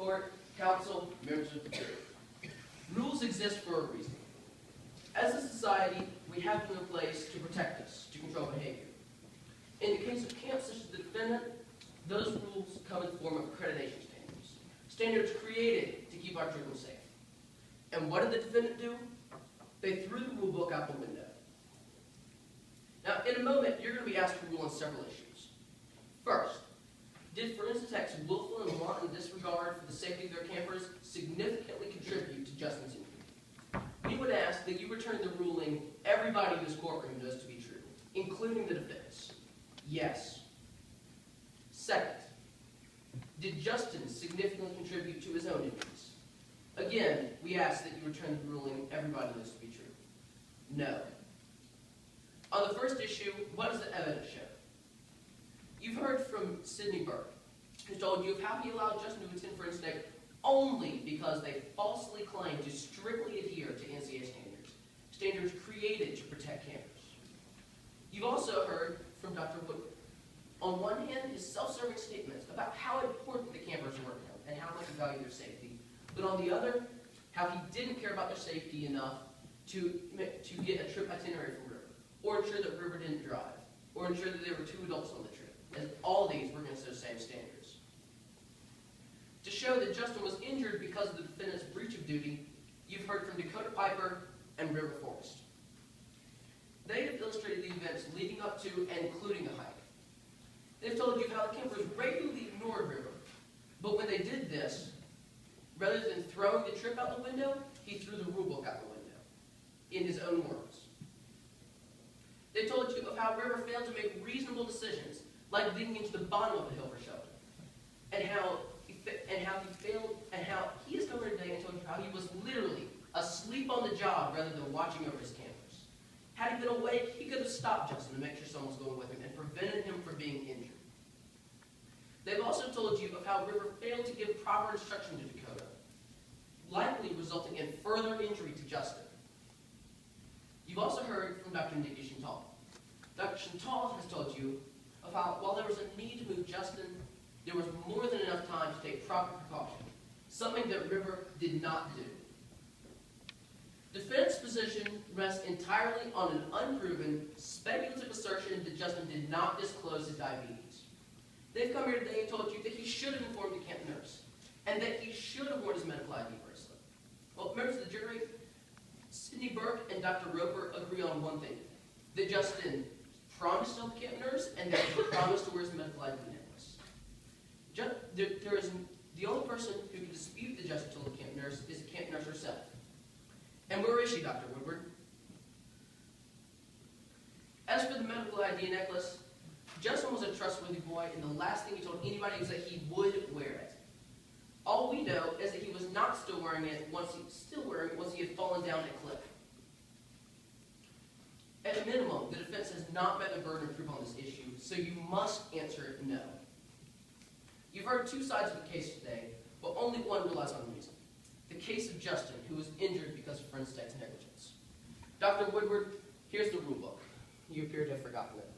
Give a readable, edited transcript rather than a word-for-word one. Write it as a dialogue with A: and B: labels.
A: court, counsel, members of the jury. Rules exist for a reason. As a society, we have them in place to protect us, to control behavior. In the case of camps such as the defendant, those rules come in the form of accreditation standards. Standards created to keep our children safe. And what did the defendant do? They threw the rule book out the window. Now, in a moment, you're going to be asked to rule on several issues. First, did Forensic Tech's willful and wanton disregard for the safety of their campers significantly contribute to Justin's injury? We would ask that you return the ruling everybody in this courtroom knows to be true, including the defense. Yes. Second, did Justin significantly contribute to his own injuries? Again, we ask that you return the ruling everybody knows to be true. No. On the first issue, what does the evidence show? You've heard from Sidney Burke, who told you of how he allowed Justin to attend Forensic Tech only because they falsely claimed to strictly adhere to NCAA standards, standards created to protect campers. You've also heard from Dr. Woodward. On one hand, his self-serving statements about how important the campers were to him and how much he valued their safety, but on the other, how he didn't care about their safety enough to get a trip itinerary from River, or ensure that River didn't drive, or ensure that there were 2 adults on the trip, as all these were against those same standards. To show that Justin was injured because of the defendant's breach of duty, you've heard from Dakota Piper and River Forrest. They have illustrated the events leading up to and including the hike. They've told you how the campers regularly ignored River, but when they did this, rather than throwing the trip out the window, he threw the rule book out the window, in his own words. They told you of how River failed to make reasonable decisions, like digging into the bottom of the hill for shelter, and how he has come here today and told you how he was literally asleep on the job rather than watching over his campers. Had he been awake, he could have stopped Justin to make sure someone was going with him and prevented him from being injured. They've also told you of how River failed to give proper instruction to Dakota, likely resulting in further injury to Justin. You've also heard from Dr. Nikki Chantal. Dr. Chantal has told you of how, while there was a need to move Justin, there was more than enough time to take proper precaution, something that River did not do. Defense position rests entirely on an unproven, speculative assertion that Justin did not disclose his diabetes. They've come here today and told you that he should have informed the camp nurse, and that he should have worn his medical ID bracelet. Well, members of the jury, Sidney Burke and Dr. Roper agree on one thing, that Justin promised to tell the camp nurse, and that he promised to wear his medical ID necklace. The only person who can dispute that Justin told the camp nurse is the camp nurse herself. And where is she, Dr. Woodward? As for the medical ID necklace, Justin was a trustworthy boy, and the last thing he told anybody was that he would wear it. All we know is that he was not still wearing it once he had fallen down a cliff. At a minimum, the defense has not met the burden of proof on this issue, so you must answer it no. You've heard 2 sides of the case today, but only one relies on reason. The case of Justin, who was injured because of Forensic Tech's negligence. Dr. Woodward, here's the rule book. You appear to have forgotten it.